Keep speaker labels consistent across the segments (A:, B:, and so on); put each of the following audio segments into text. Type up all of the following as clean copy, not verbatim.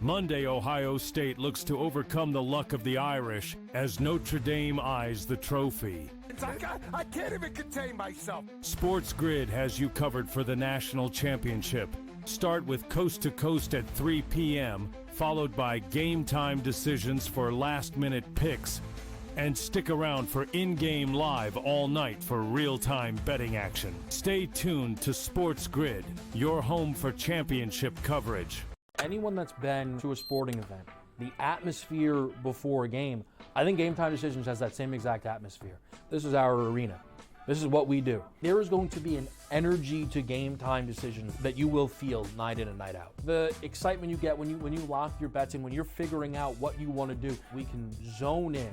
A: Monday, Ohio State looks to overcome the luck of the Irish as Notre Dame eyes the trophy.
B: I can't even contain myself.
A: SportsGrid has you covered for the national championship. Start with Coast to Coast at 3 p.m., followed by game time decisions for last-minute picks. And stick around for in-game live all night for real-time betting action. Stay tuned to SportsGrid, your home for championship coverage.
C: Anyone that's been to a sporting event, the atmosphere before a game, I think Game Time Decisions has that same exact atmosphere. This is our arena. This is what we do. There is going to be an energy to Game Time Decisions that you will feel night in and night out. The excitement you get when you lock your bets in, when you're figuring out what you want to do, we can zone in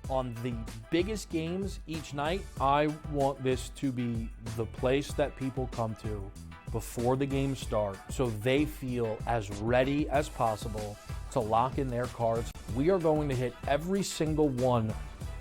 C: on the biggest games each night. I want this to be the place that people come to before the games start so they feel as ready as possible to lock in their cards. We are going to hit every single one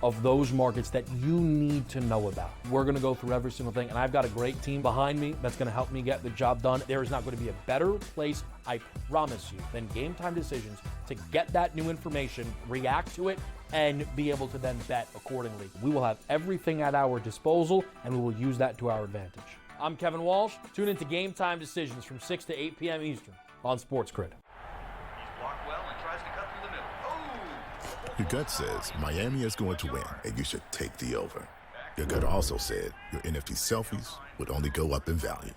C: of those markets that you need to know about. We're going to go through every single thing, and I've got a great team behind me that's going to help me get the job done. There is not going to be a better place, I promise you, than Game Time Decisions to get that new information, react to it, and be able to then bet accordingly. We will have everything at our disposal, and we will use that to our advantage. I'm Kevin Walsh. Tune into Game Time Decisions from 6 to 8 p.m. Eastern on SportsGrid.
D: He's blocked well and tries to cut through the middle. Oh!
E: Your gut says Miami is going to win, and you should take the over. Your gut also said your NFT selfies would only go up in value.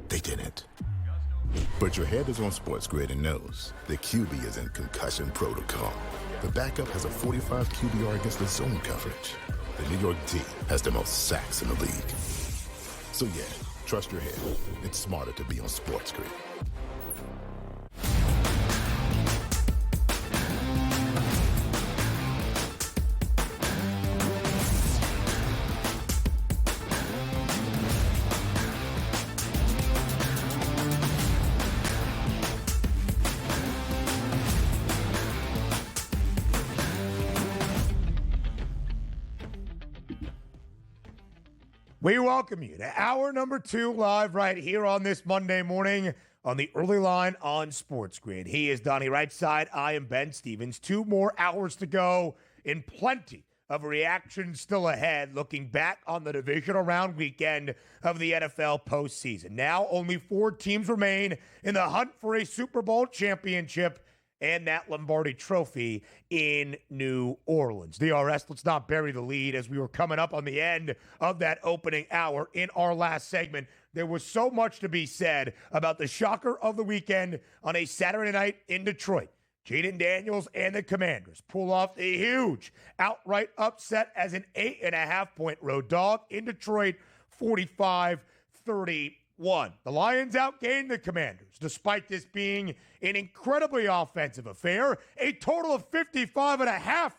E: They didn't. But your head is on SportsGrid and knows the QB is in concussion protocol. The backup has a 45 QBR against the zone coverage. The New York D has the most sacks in the league. So yeah, trust your head. It's smarter to be on SportsGrid.
B: We welcome you to hour number 2 live right here on this Monday morning on the early line on SportsGrid. He is Donnie right side. I am Ben Stevens. 2 more hours to go and plenty of reactions still ahead looking back on the divisional round weekend of the NFL postseason. Now only 4 teams remain in the hunt for a Super Bowl championship and that Lombardi Trophy in New Orleans. DRS, let's not bury the lead as we were coming up on the end of that opening hour in our last segment. There was so much to be said about the shocker of the weekend on a Saturday night in Detroit. Jaden Daniels and the Commanders pull off a huge outright upset as an 8.5-point road dog in Detroit, 45-31. The Lions outgained the Commanders, despite this being an incredibly offensive affair. A total of 55.5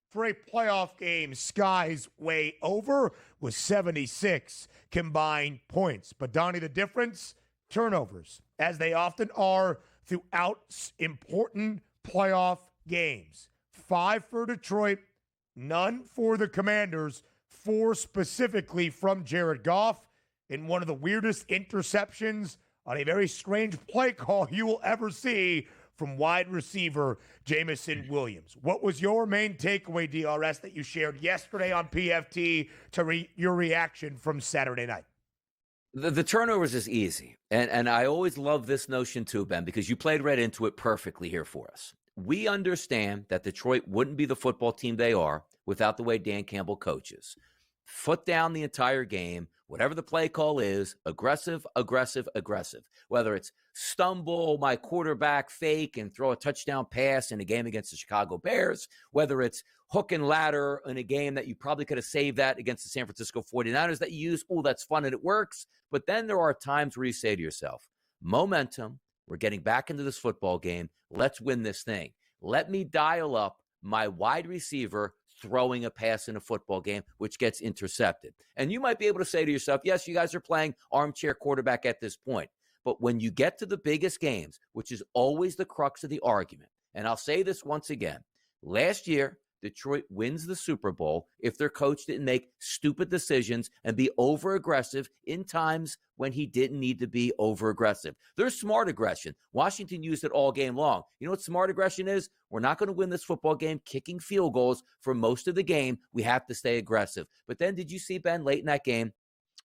B: for a playoff game. Skies way over with 76 combined points. But Donnie, the difference? Turnovers, as they often are throughout important playoff games. 5 for Detroit, none for the Commanders, 4 specifically from Jared Goff. In one of the weirdest interceptions on a very strange play call you will ever see from wide receiver Jameson Williams. What was your main takeaway, DRS, that you shared yesterday on PFT to your reaction from Saturday night?
F: The turnovers is easy. And I always love this notion too, Ben, because you played right into it perfectly here for us. We understand that Detroit wouldn't be the football team they are without the way Dan Campbell coaches. Foot down the entire game, whatever the play call is, aggressive, aggressive, aggressive. Whether it's stumble my quarterback fake and throw a touchdown pass in a game against the Chicago Bears, whether it's hook and ladder in a game that you probably could have saved that against the San Francisco 49ers that you use, oh, that's fun and it works. But then there are times where you say to yourself, momentum, we're getting back into this football game, let's win this thing. Let me dial up my wide receiver throwing a pass in a football game, which gets intercepted. And you might be able to say to yourself, yes, you guys are playing armchair quarterback at this point. But when you get to the biggest games, which is always the crux of the argument, and I'll say this once again, last year, Detroit wins the Super Bowl if their coach didn't make stupid decisions and be over-aggressive in times when he didn't need to be over-aggressive. There's smart aggression. Washington used it all game long. You know what smart aggression is? We're not going to win this football game kicking field goals for most of the game. We have to stay aggressive. But then did you see, Ben, late in that game,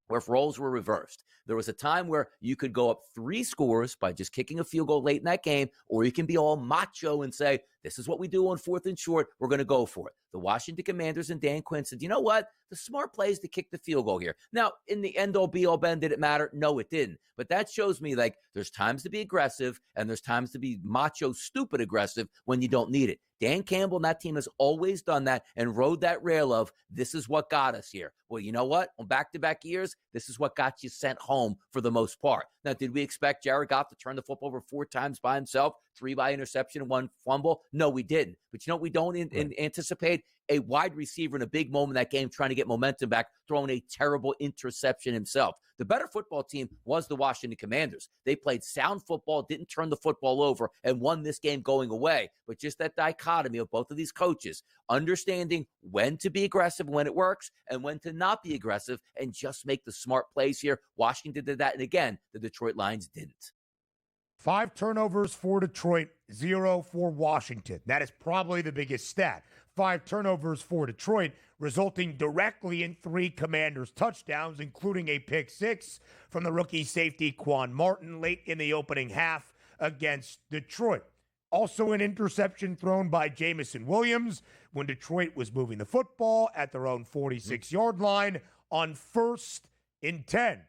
F: where if roles were reversed? There was a time where you could go up 3 scores by just kicking a field goal late in that game, or you can be all macho and say, this is what we do on 4th and short. We're going to go for it. The Washington Commanders and Dan Quinn said, you know what? The smart play is to kick the field goal here. Now, in the end all be all, Ben, did it matter? No, it didn't. But that shows me like there's times to be aggressive and there's times to be macho, stupid aggressive when you don't need it. Dan Campbell and that team has always done that and rode that rail of this is what got us here. Well, you know what? On back-to-back years, this is what got you sent home for the most part. Now, did we expect Jared Goff to turn the football over 4 times by himself, 3 by interception and 1 fumble? No, we didn't. But you know what we don't anticipate? A wide receiver in a big moment in that game trying to get momentum back, throwing a terrible interception himself. The better football team was the Washington Commanders. They played sound football, didn't turn the football over, and won this game going away. But just that dichotomy of both of these coaches, understanding when to be aggressive when it works and when to not be aggressive and just make the smart plays here. Washington did that, and again, the Detroit Lions didn't.
B: 5 turnovers for Detroit, 0 for Washington. That is probably the biggest stat. 5 turnovers for Detroit, resulting directly in 3 Commanders touchdowns, including a pick 6 from the rookie safety Quan Martin late in the opening half against Detroit. Also an interception thrown by Jamison Williams when Detroit was moving the football at their own 46-yard line on 1st and 10.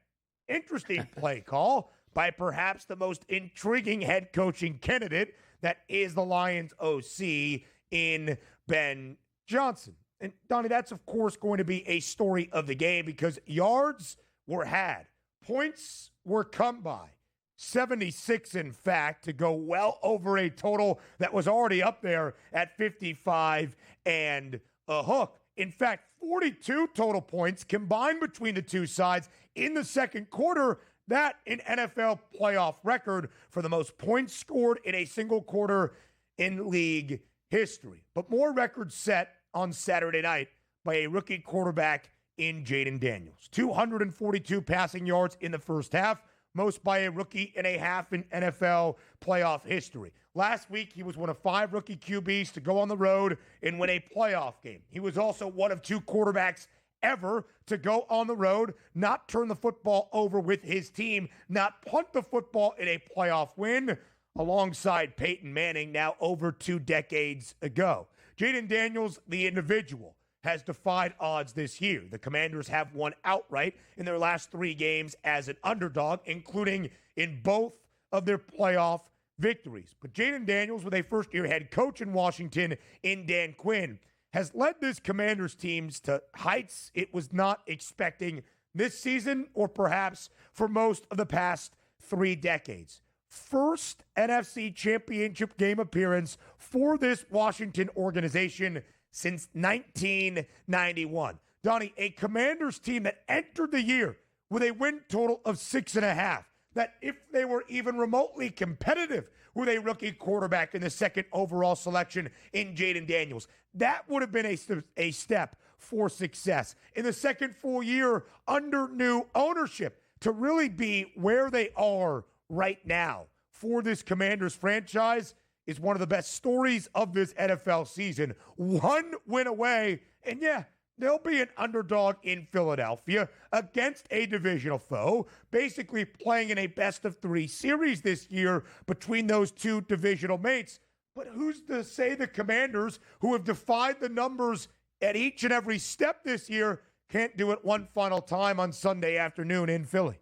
B: Interesting play call by perhaps the most intriguing head coaching candidate that is the Lions OC in Ben Johnson. And Donnie, that's of course going to be a story of the game because yards were had, points were come by. 76, in fact, to go well over a total that was already up there at 55 and a hook. In fact, 42 total points combined between the two sides in the second quarter. That an NFL playoff record for the most points scored in a single quarter in league history. But more records set on Saturday night by a rookie quarterback in Jaden Daniels. 242 passing yards in the first half, most by a rookie and a half in NFL playoff history. Last week, he was one of 5 rookie QBs to go on the road and win a playoff game. He was also one of 2 quarterbacks ever to go on the road, not turn the football over with his team, not punt the football in a playoff win, alongside Peyton Manning now over 2 decades ago. Jaden Daniels, the individual, has defied odds this year. The Commanders have won outright in their last 3 games as an underdog, including in both of their playoff victories. But Jaden Daniels, with a first-year head coach in Washington in Dan Quinn, has led this Commanders teams to heights it was not expecting this season or perhaps for most of the past 3 decades. First NFC Championship game appearance for this Washington organization since 1991. Donnie, a Commanders team that entered the year with a win total of 6.5, that if they were even remotely competitive with a rookie quarterback in the second overall selection in Jaden Daniels, that would have been a step for success. In the second full year under new ownership, to really be where they are right now for this Commanders franchise is one of the best stories of this NFL season. 1 win away, and yeah, they'll be an underdog in Philadelphia against a divisional foe, basically playing in a best-of-3 series this year between those 2 divisional mates. But who's to say the Commanders, who have defied the numbers at each and every step this year, can't do it one final time on Sunday afternoon in Philly?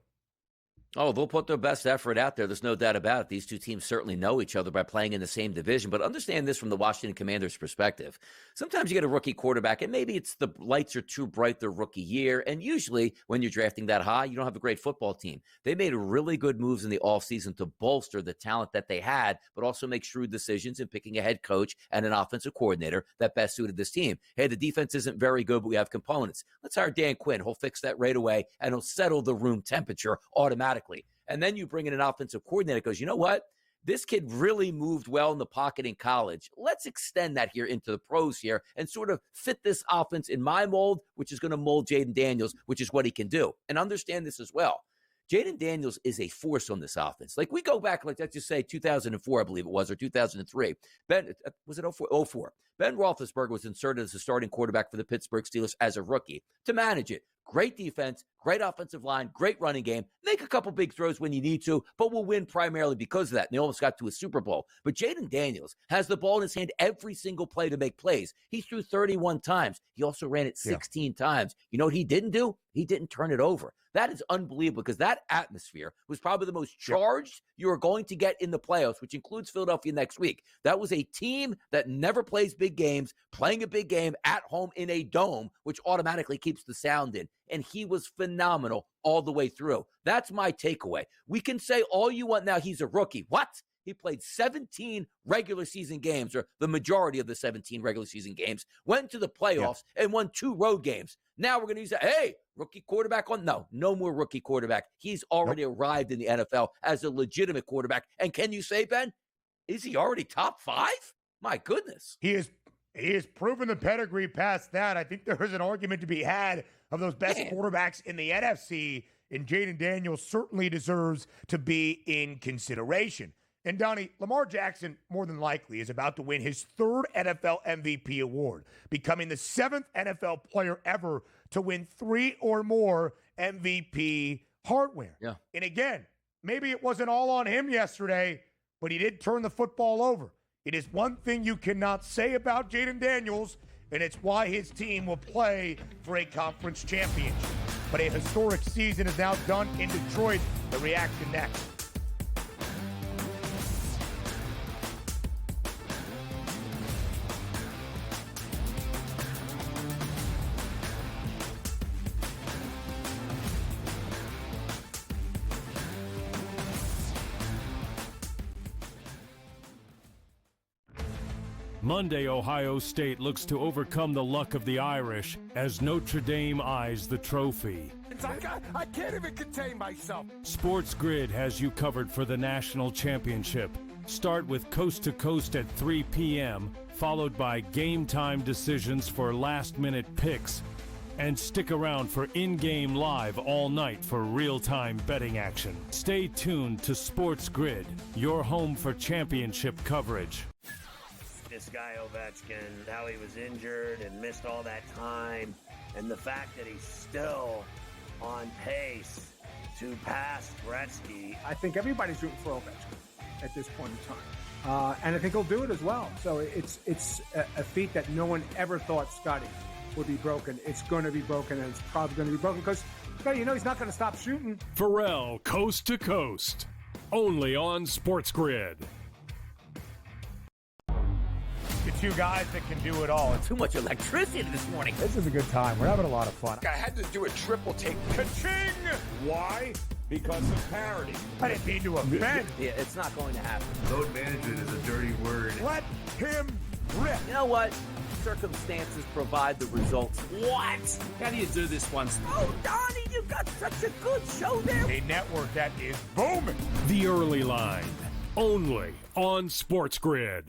F: Oh, they'll put their best effort out there. There's no doubt about it. These 2 teams certainly know each other by playing in the same division. But understand this from the Washington Commanders' perspective. Sometimes you get a rookie quarterback, and maybe it's the lights are too bright their rookie year. And usually when you're drafting that high, you don't have a great football team. They made really good moves in the offseason to bolster the talent that they had, but also make shrewd decisions in picking a head coach and an offensive coordinator that best suited this team. Hey, the defense isn't very good, but we have components. Let's hire Dan Quinn. He'll fix that right away, and he'll settle the room temperature automatically. And then you bring in an offensive coordinator that goes, you know what? this kid really moved well in the pocket in college. Let's extend that here into the pros here and sort of fit this offense in my mold, which is going to mold Jaden Daniels, which is what he can do. And understand this as well. Jaden Daniels is a force on this offense. Like, we go back, like, let's just say 2004, I believe it was, or 2003. Was it 04? 04. Ben Roethlisberger was inserted as a starting quarterback for the Pittsburgh Steelers as a rookie to manage it. Great defense, great offensive line, great running game. Make a couple big throws when you need to, but will win primarily because of that. And they almost got to a Super Bowl. But Jaden Daniels has the ball in his hand every single play to make plays. He threw 31 times. He also ran it 16 times. You know what he didn't do? He didn't turn it over. That is unbelievable, because that atmosphere was probably the most charged you are going to get in the playoffs, which includes Philadelphia next week. That was a team that never plays big games, playing a big game at home in a dome, which automatically keeps the sound in. And he was phenomenal all the way through. That's my takeaway. We can say all you want now, he's a rookie. What? He played 17 regular season games, or the majority of the 17 regular season games, went to the playoffs and won 2 road games. Now we're going to use that. Hey, rookie quarterback on? No more rookie quarterback. He's already arrived in the NFL as a legitimate quarterback. And can you say, Ben, is he already top 5? My goodness.
B: He is proven the pedigree past that. I think there is an argument to be had of those best quarterbacks in the NFC, and Jaden Daniels certainly deserves to be in consideration. And Donnie, Lamar Jackson more than likely is about to win his 3rd NFL MVP award, becoming the 7th NFL player ever to win 3 or more MVP hardware.
F: Yeah.
B: And again, maybe it wasn't all on him yesterday, but he did turn the football over. It is one thing you cannot say about Jaden Daniels, and it's why his team will play for a conference championship. But a historic season is now done in Detroit. The reaction next.
A: Monday, Ohio State looks to overcome the luck of the Irish as Notre Dame eyes the trophy.
G: I can't even contain myself.
A: SportsGrid has you covered for the national championship. Start with Coast to Coast at 3 p.m., followed by game time decisions for last-minute picks. And stick around for in-game live all night for real-time betting action. Stay tuned to SportsGrid, your home for championship coverage.
H: This guy Ovechkin, how he was injured and missed all that time, and the fact that he's still on pace to pass Gretzky.
G: I think everybody's rooting for Ovechkin at this point in time, and I think he'll do it as well. So it's a feat that no one ever thought Scotty would be broken. It's going to be broken, and it's probably going to be broken because Scotty, he's not going to stop shooting.
A: Pharrell, Coast to Coast, only on SportsGrid.
B: The 2 guys that can do it all.
F: Too much electricity this morning.
G: This is a good time. We're having a lot of fun.
I: I had to do a triple take. Ka-ching! Why? Because of parity.
B: I didn't mean to offend.
F: Yeah, it's not going to happen.
D: Load management is a dirty word.
B: Let him rip.
F: You know what? Circumstances provide the results. What?
I: How do you do this one?
F: Oh, Donnie, you got such a good show there.
B: A network that is booming.
A: The Early Line, only on SportsGrid.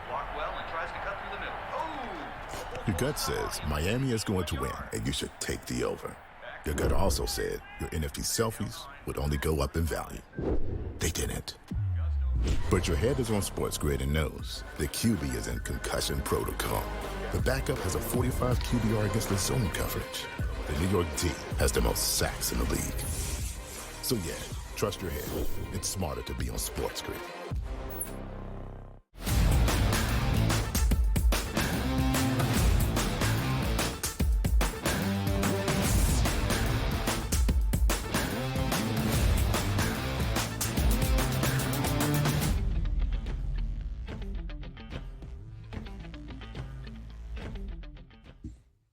D: Blocked well and tries to cut through the middle. Oh!
E: Your gut says Miami is going to win, and you should take the over. Your gut also said your NFT selfies would only go up in value. They didn't. But your head is on SportsGrid and knows the QB is in concussion protocol. The backup has a 45 QBR against the zone coverage. The New York D has the most sacks in the league. So yeah, trust your head. It's smarter to be on SportsGrid.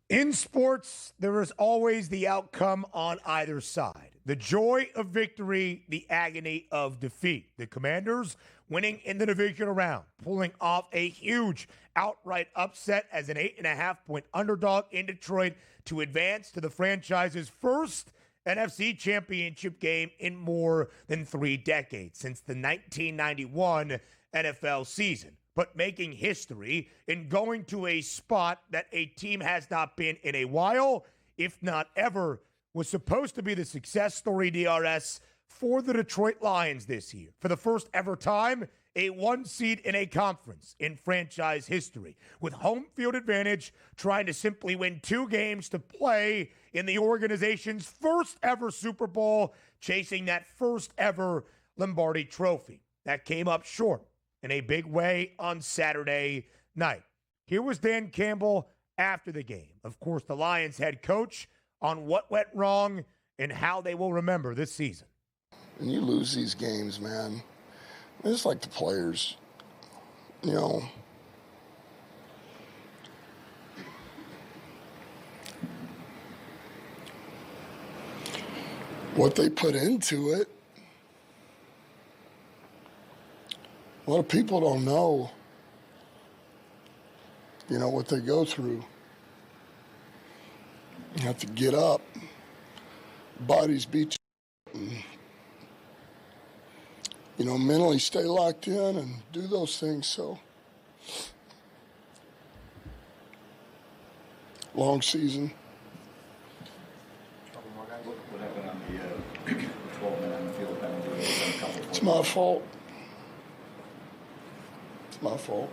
B: In sports, there is always the outcome on either side. The joy of victory, the agony of defeat. The Commanders winning in the divisional round, pulling off a huge outright upset as an 8.5-point underdog in Detroit to advance to the franchise's first NFC Championship game in more than 3 decades, since the 1991 NFL season. But making history in going to a spot that a team has not been in a while, if not ever, was supposed to be the success story, DRS, for the Detroit Lions this year. For the first ever time, a 1 seed in a conference in franchise history, with home field advantage, trying to simply win 2 games to play in the organization's first ever Super Bowl, chasing that first ever Lombardi trophy. That came up short in a big way on Saturday night. Here was Dan Campbell after the game. Of course, the Lions head coach on what went wrong and how they will remember this season.
J: When you lose these games, man, it's like the players, you know, what they put into it. A lot of people don't know, you know, what they go through. You have to get up, bodies beat you, and, you know, mentally stay locked in and do those things. So, long season.
K: What happened on the 12-man on the field penalty?
J: It's my fault. It's my fault.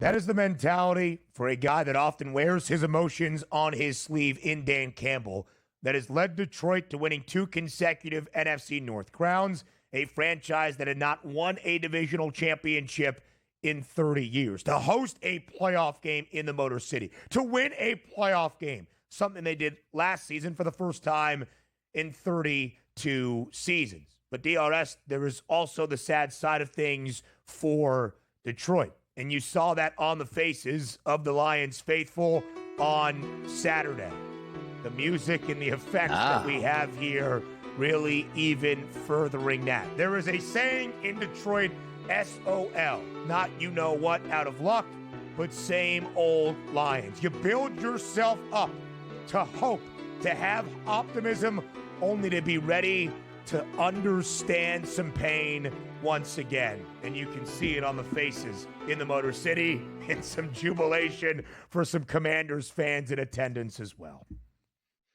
B: That is the mentality for a guy that often wears his emotions on his sleeve in Dan Campbell, that has led Detroit to winning 2 consecutive NFC North crowns, a franchise that had not won a divisional championship in 30 years, to host a playoff game in the Motor City, to win a playoff game, something they did last season for the first time in 32 seasons. But DRS, there is also the sad side of things for Detroit. And you saw that on the faces of the Lions faithful on Saturday. The music and the effects that we have here really even furthering that. There is a saying in Detroit, SOL, not you know what out of luck, but same old Lions. You build yourself up to hope, to have optimism, only to be ready to understand some pain once again. And you can see it on the faces in the Motor City, and some jubilation for some Commanders fans in attendance as well.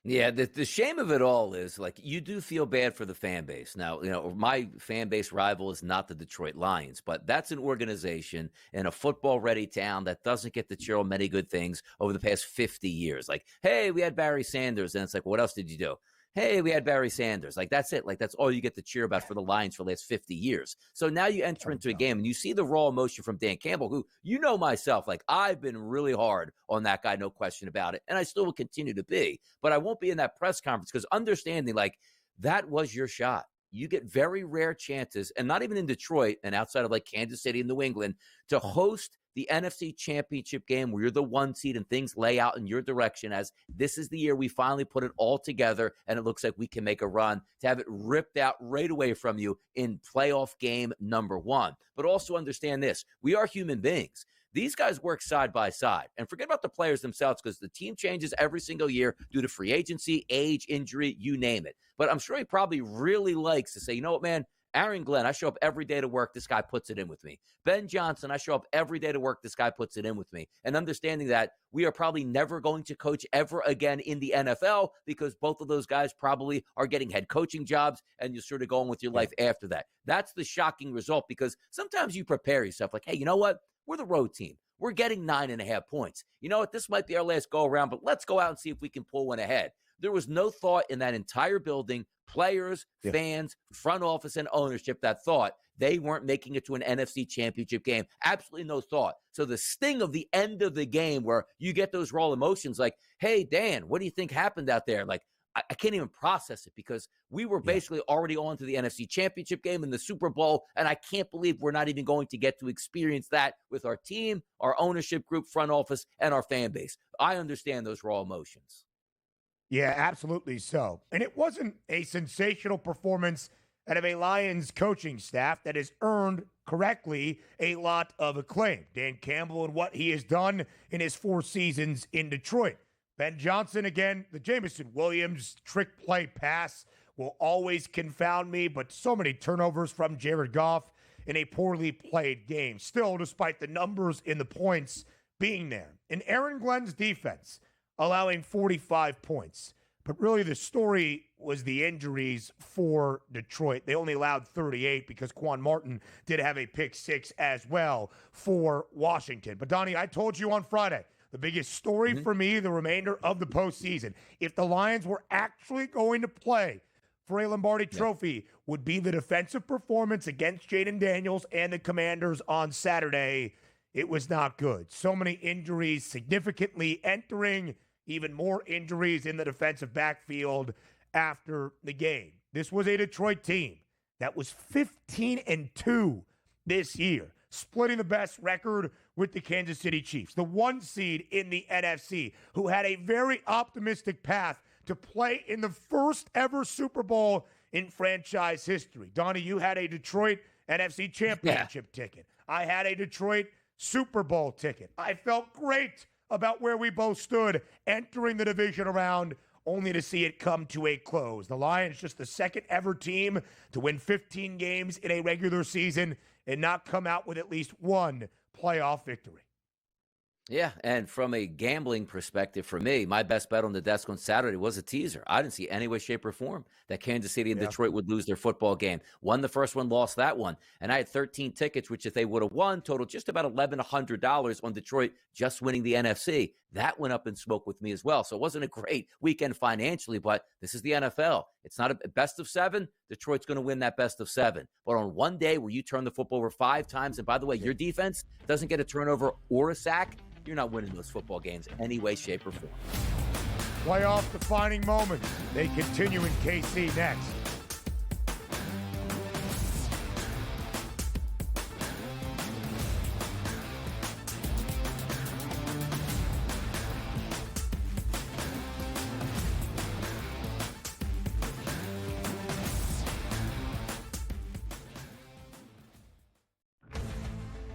F: Yeah, the shame of it all is, like, you do feel bad for the fan base. Now, you know, my fan base rival is not the Detroit Lions, but that's an organization in a football-ready town that doesn't get to cheer on many good things over the past 50 years. Like, hey, we had Barry Sanders, and it's like, what else did you do? Hey, we had Barry Sanders. Like, that's it. Like, that's all you get to cheer about for the Lions for the last 50 years. So now you enter into a game and you see the raw emotion from Dan Campbell, who, you know myself, like, I've been really hard on that guy, no question about it. And I still will continue to be. But I won't be in that press conference because understanding, like, that was your shot. You get very rare chances, and not even in Detroit and outside of, like, Kansas City and New England, to host the NFC Championship game where you're the 1 seed and things lay out in your direction, as this is the year we finally put it all together and it looks like we can make a run, to have it ripped out right away from you in playoff game number 1. But also understand this, we are human beings. These guys work side by side. And forget about the players themselves, because the team changes every single year due to free agency, age, injury, you name it. But I'm sure he probably really likes to say, you know what, man, Aaron Glenn, I show up every day to work. This guy puts it in with me. Ben Johnson, I show up every day to work. This guy puts it in with me. And understanding that we are probably never going to coach ever again in the NFL, because both of those guys probably are getting head coaching jobs and you're sort of going with your life after that. That's the shocking result, because sometimes you prepare yourself like, hey, you know what? We're the road team. We're getting 9.5 points. You know what? This might be our last go around, but let's go out and see if we can pull one ahead. There was no thought in that entire building, players, fans, front office, and ownership, that thought they weren't making it to an NFC Championship game. Absolutely no thought. So the sting of the end of the game, where you get those raw emotions like, hey, Dan, what do you think happened out there? Like, I can't even process it, because we were basically already on to the NFC Championship game and the Super Bowl, and I can't believe we're not even going to get to experience that with our team, our ownership group, front office, and our fan base. I understand those raw emotions.
B: Yeah, absolutely so. And it wasn't a sensational performance out of a Lions coaching staff that has earned, correctly, a lot of acclaim. Dan Campbell and what he has done in his 4 seasons in Detroit. Ben Johnson again, the Jamison Williams trick play pass will always confound me, but so many turnovers from Jared Goff in a poorly played game. Still, despite the numbers in the points being there. And Aaron Glenn's defense allowing 45 points. But really the story was the injuries for Detroit. They only allowed 38 because Quan Martin did have a pick six as well for Washington. But Donnie, I told you on Friday, the biggest story for me, the remainder of the postseason, if the Lions were actually going to play for a Lombardi Trophy, would be the defensive performance against Jaden Daniels and the Commanders on Saturday. It was not good. So many injuries significantly entering, even more injuries in the defensive backfield after the game. This was a Detroit team that was 15-2 this year, splitting the best record with the Kansas City Chiefs, the one seed in the NFC, who had a very optimistic path to play in the first ever Super Bowl in franchise history. Donnie, you had a Detroit NFC Championship ticket. I had a Detroit Super Bowl ticket. I felt great about where we both stood entering the divisional round, only to see it come to a close. The Lions just the second ever team to win 15 games in a regular season and not come out with at least one playoff victory.
F: Yeah, and from a gambling perspective, for me, my best bet on the desk on Saturday was a teaser. I didn't see any way, shape, or form that Kansas City and Detroit would lose their football game. Won the first one, lost that one. And I had 13 tickets, which if they would have won, totaled just about $1,100 on Detroit just winning the NFC. That went up in smoke with me as well. So it wasn't a great weekend financially, but this is the NFL. It's not a best of seven. Detroit's going to win that best of seven. But on one day where you turn the football over 5 times, and by the way, your defense doesn't get a turnover or a sack, you're not winning those football games any way, shape, or form.
B: Playoff defining moments. They continue in KC next.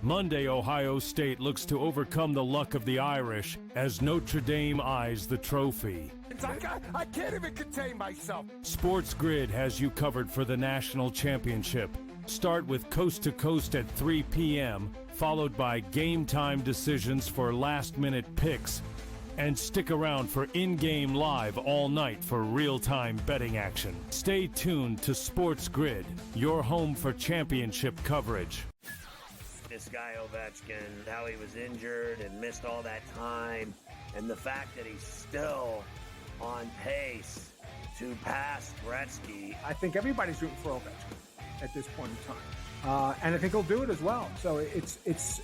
A: Monday, Ohio State looks to overcome the luck of the Irish as Notre Dame eyes the trophy.
I: I can't even contain myself.
A: SportsGrid has you covered for the national championship. Start with Coast to Coast at 3 p.m., followed by game time decisions for last-minute picks. And stick around for in-game live all night for real-time betting action. Stay tuned to SportsGrid, your home for championship coverage.
H: This guy Ovechkin, how he was injured and missed all that time, and the fact that he's still on pace to pass Gretzky.
G: I think everybody's rooting for Ovechkin at this point in time, and I think he'll do it as well. So it's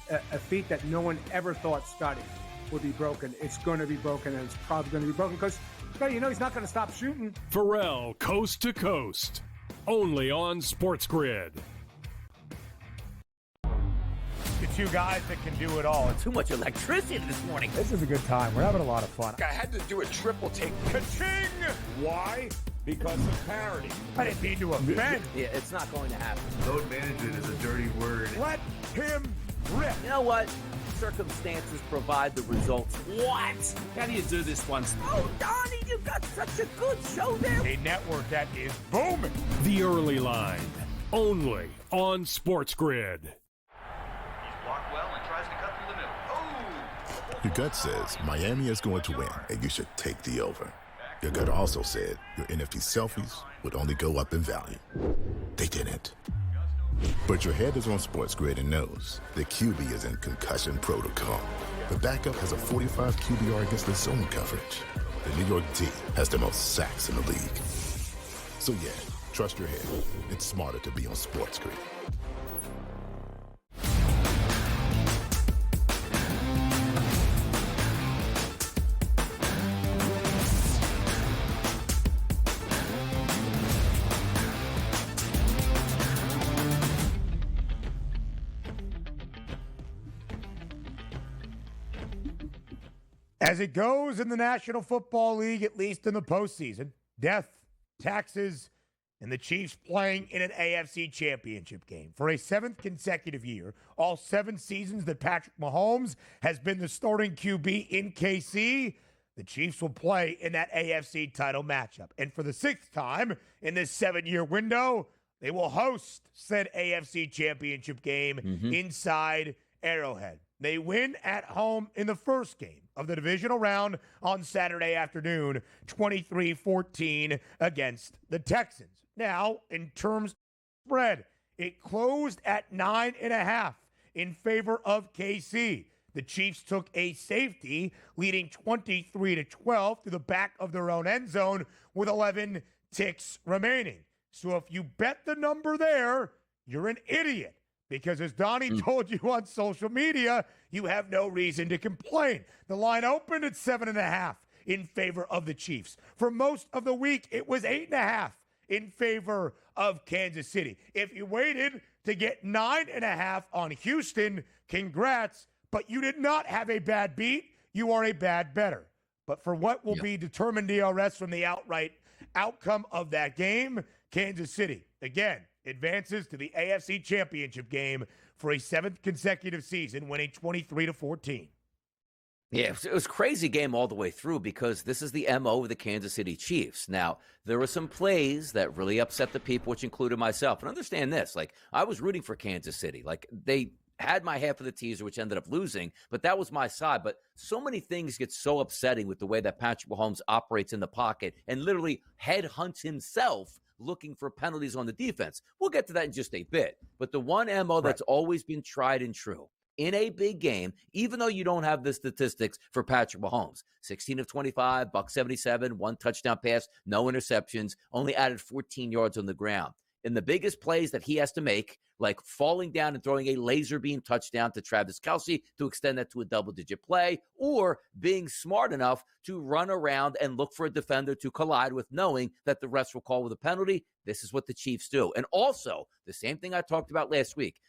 G: a feat that no one ever thought Scotty would be broken. It's going to be broken, and it's probably going to be broken because Scotty, he's not going to stop shooting.
A: Pharrell, Coast to Coast, only on SportsGrid.
B: The two guys that can do it all.
F: Too much electricity this morning.
B: This is a good time. We're having a lot of fun.
I: I had to do a triple take. Ka-ching! Why? Because of parity.
B: I didn't mean to offend.
F: Yeah, it's not going to happen.
K: Load management is a dirty word.
B: Let him rip.
F: You know what? Circumstances provide the results. What?
L: How do you do this one?
F: Oh, Donnie, you got such a good show there.
B: A network that is booming.
A: The Early Line, only on SportsGrid.
D: Blocked well and tries to cut through the middle. Oh!
E: Your gut says Miami is going to win, and you should take the over. Your gut also said your NFT selfies would only go up in value. They didn't. But your head is on SportsGrid and knows the QB is in concussion protocol. The backup has a 45 QBR against the zone coverage. The New York D has the most sacks in the league. So yeah, trust your head. It's smarter to be on SportsGrid.
B: As it goes in the National Football League, at least in the postseason, death, taxes, and the Chiefs playing in an AFC Championship game. For a 7th consecutive year, all 7 seasons that Patrick Mahomes has been the starting QB in KC, the Chiefs will play in that AFC title matchup. And for the 6th time in this 7-year window, they will host said AFC Championship game inside Arrowhead. They win at home in the first game of the divisional round on Saturday afternoon, 23-14 against the Texans. Now, in terms of spread, it closed at 9.5 in favor of KC. The Chiefs took a safety, leading 23-12 to the back of their own end zone with 11 ticks remaining. So if you bet the number there, you're an idiot. Because as Donnie told you on social media, you have no reason to complain. The line opened at 7.5 in favor of the Chiefs. For most of the week, it was 8.5 in favor of Kansas City. If you waited to get 9.5 on Houston, congrats, but you did not have a bad beat. You are a bad bettor. But for what will be determined DRS from the outright outcome of that game, Kansas City, again, advances to the AFC Championship game for a 7th consecutive season, winning 23-14.
F: Yeah, it was a crazy game all the way through because this is the MO of the Kansas City Chiefs. Now, there were some plays that really upset the people, which included myself. And understand this, like, I was rooting for Kansas City. Like, they had my half of the teaser, which ended up losing, but that was my side. But so many things get so upsetting with the way that Patrick Mahomes operates in the pocket and literally headhunts himself looking for penalties on the defense. We'll get to that in just a bit. But the one MO that's always been tried and true in a big game, even though you don't have the statistics for Patrick Mahomes, 16 of 25, $177, 1 touchdown pass, no interceptions, only added 14 yards on the ground. In the biggest plays that he has to make, like falling down and throwing a laser beam touchdown to Travis Kelce to extend that to a double-digit play, or being smart enough to run around and look for a defender to collide with, knowing that the refs will call with a penalty. This is what the Chiefs do. And also, the same thing I talked about last week.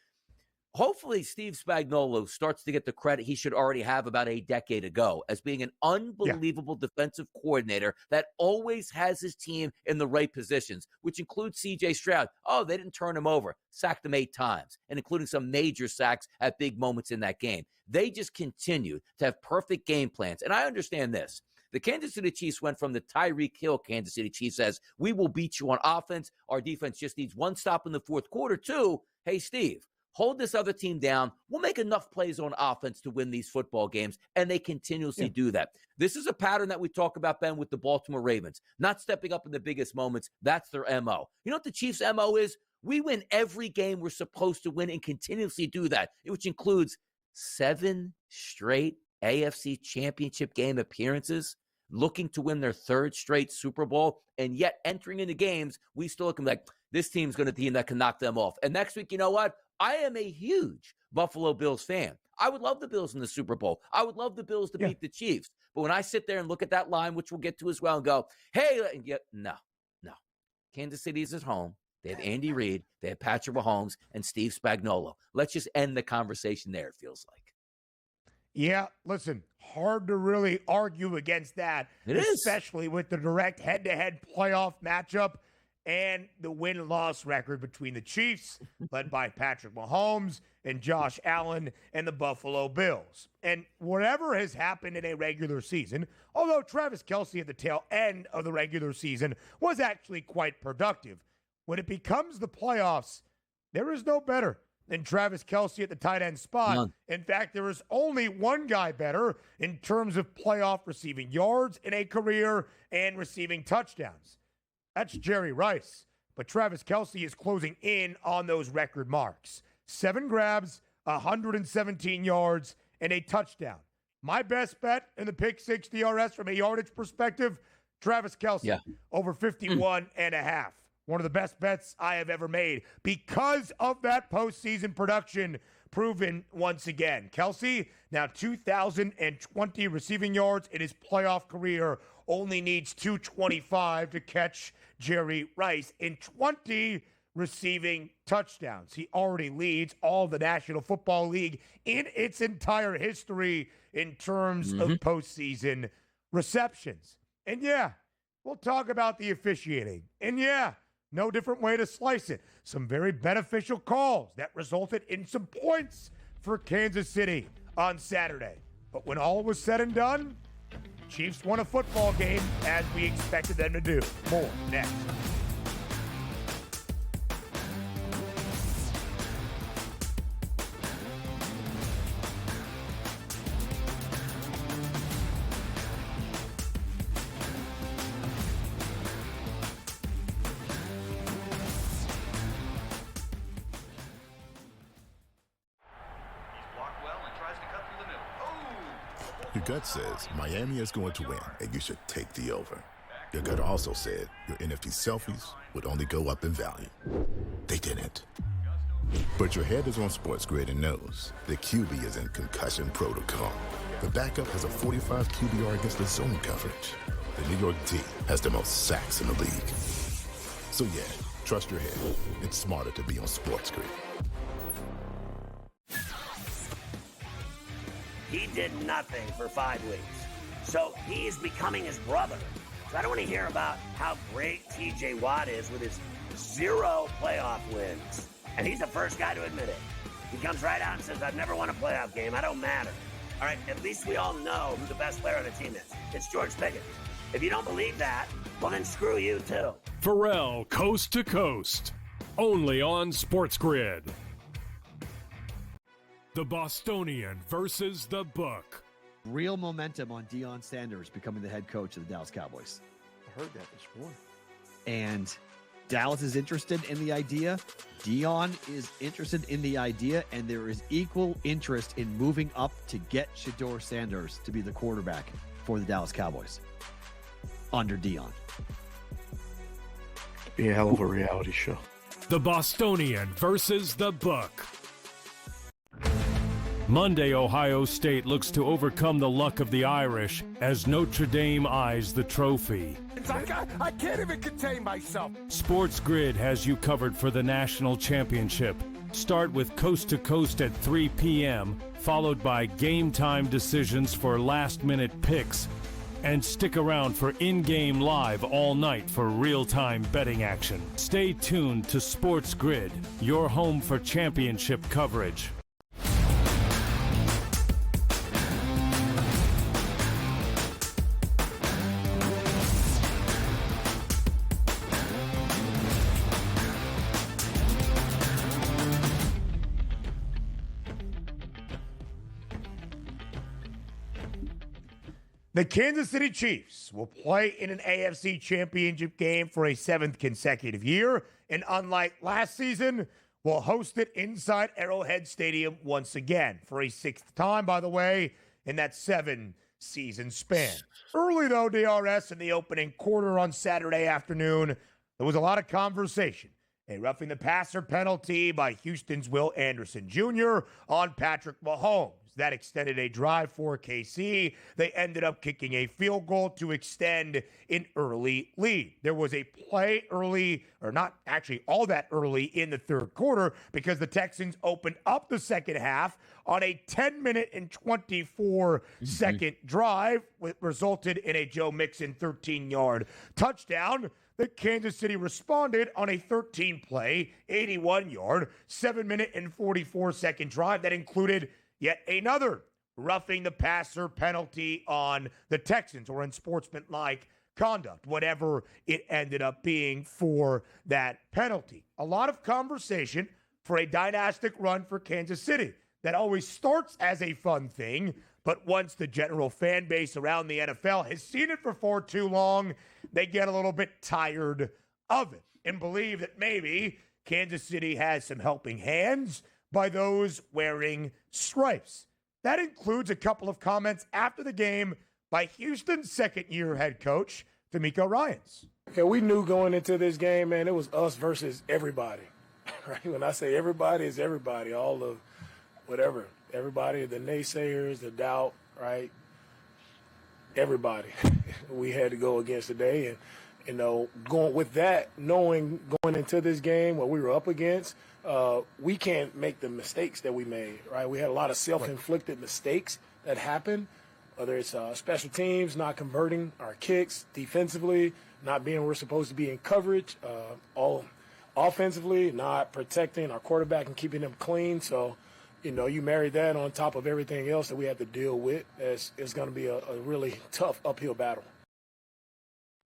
F: Hopefully, Steve Spagnuolo starts to get the credit he should already have about a decade ago as being an unbelievable defensive coordinator that always has his team in the right positions, which includes C.J. Stroud. Oh, they didn't turn him over. Sacked him 8 times, and including some major sacks at big moments in that game. They just continue to have perfect game plans. And I understand this. The Kansas City Chiefs went from the Tyreek Hill Kansas City Chiefs says, we will beat you on offense. Our defense just needs one stop in the fourth quarter, to, hey, Steve, hold this other team down. We'll make enough plays on offense to win these football games, and they continuously do that. This is a pattern that we talk about, Ben, with the Baltimore Ravens. Not stepping up in the biggest moments. That's their MO. You know what the Chiefs' MO is? We win every game we're supposed to win and continuously do that, which includes 7 straight AFC Championship game appearances, looking to win their 3rd straight Super Bowl, and yet entering into games, we still look like this team's going to be a team that can knock them off. And next week, you know what? I am a huge Buffalo Bills fan. I would love the Bills in the Super Bowl. I would love the Bills to beat the Chiefs. But when I sit there and look at that line, which we'll get to as well, and go, hey, no. Kansas City is at home. They have Andy Reid. They have Patrick Mahomes and Steve Spagnuolo. Let's just end the conversation there, it feels like.
B: Yeah, listen, hard to really argue against that, especially with the direct head-to-head playoff matchup and the win-loss record between the Chiefs, led by Patrick Mahomes and Josh Allen and the Buffalo Bills. And whatever has happened in a regular season, although Travis Kelce at the tail end of the regular season was actually quite productive, when it becomes the playoffs, there is no better than Travis Kelce at the tight end spot.
F: None.
B: In fact, there is only one guy better in terms of playoff receiving yards in a career and receiving touchdowns. That's Jerry Rice. But Travis Kelce is closing in on those record marks. 7 grabs, 117 yards, and a touchdown. My best bet in the pick 6 DRS from a yardage perspective, Travis Kelce, over 51 and a half. One of the best bets I have ever made because of that postseason production proven once again. Kelce, now 2,020 receiving yards in his playoff career, only needs 225 to catch Jerry Rice in 20 receiving touchdowns. He already leads all the National Football League in its entire history in terms of postseason receptions. And we'll talk about the officiating. And no different way to slice it. Some very beneficial calls that resulted in some points for Kansas City on Saturday. But when all was said and done, Chiefs won a football game as we expected them to do. More next.
E: Your gut says Miami is going to win, and you should take the over. Your gut also said your NFC selfies would only go up in value. They didn't. But your head is on SportsGrid and knows the QB is in concussion protocol. The backup has a 45 QBR against the zone coverage. The New York D has the most sacks in the league. So yeah, trust your head. It's smarter to be on SportsGrid.
H: He did nothing for 5 weeks. So he's becoming his brother. So I don't want to hear about how great TJ Watt is with his 0 playoff wins. And he's the first guy to admit it. He comes right out and says, I've never won a playoff game. I don't matter. All right, at least we all know who the best player on the team is. It's George Pickens. If you don't believe that, well, then screw you, too.
A: Pharrell, Coast to Coast. Only on SportsGrid. The Bostonian versus the Book.
L: Real momentum on Deion Sanders becoming the head coach of the Dallas Cowboys.
M: I heard that this morning.
L: And Dallas is interested in the idea. Deion is interested in the idea, and there is equal interest in moving up to get Shedeur Sanders to be the quarterback for the Dallas Cowboys under Deion.
M: Be a hell of a reality show.
A: The Bostonian versus the Book. Monday, Ohio State looks to overcome the luck of the Irish as Notre Dame eyes the trophy.
I: I can't even contain myself.
A: SportsGrid has you covered for the national championship. Start with Coast to Coast at 3 p.m., followed by game time decisions for last-minute picks. And stick around for in-game live all night for real-time betting action. Stay tuned to SportsGrid, your home for championship coverage.
B: The Kansas City Chiefs will play in an AFC Championship game for a 7th consecutive year, and unlike last season, will host it inside Arrowhead Stadium once again for a 6th time, by the way, in that 7-season span. Early, though, DRS, in the opening quarter on Saturday afternoon, there was a lot of conversation. A roughing the passer penalty by Houston's Will Anderson Jr. on Patrick Mahomes. That extended a drive for KC. They ended up kicking a field goal to extend an early lead. There was a play early, or not actually all that early in the third quarter, because the Texans opened up the second half on a 10-minute and 24-second drive, which resulted in a Joe Mixon 13-yard touchdown. The Kansas City responded on a 13-play, 81-yard, 7-minute and 44-second drive that included yet another roughing the passer penalty on the Texans, or unsportsmanlike conduct, whatever it ended up being for that penalty. A lot of conversation for a dynastic run for Kansas City that always starts as a fun thing, but once the general fan base around the NFL has seen it for too long, they get a little bit tired of it and believe that maybe Kansas City has some helping hands by those wearing stripes. That includes a couple of comments after the game by Houston's second-year head coach, D'Amico Ryans.
N: Yeah, we knew going into this game, man, it was us versus everybody. Right? When I say everybody, it's everybody, all of whatever. Everybody, the naysayers, the doubt, right? Everybody we had to go against today. And, you know, going with that, knowing going into this game, what we were up against, we can't make the mistakes that we made, right? We had a lot of self-inflicted mistakes that happened, whether it's special teams, not converting our kicks, defensively, not being where we're supposed to be in coverage, all offensively, not protecting our quarterback and keeping them clean. So, You marry that on top of everything else that we have to deal with. It's going to be a really tough uphill battle.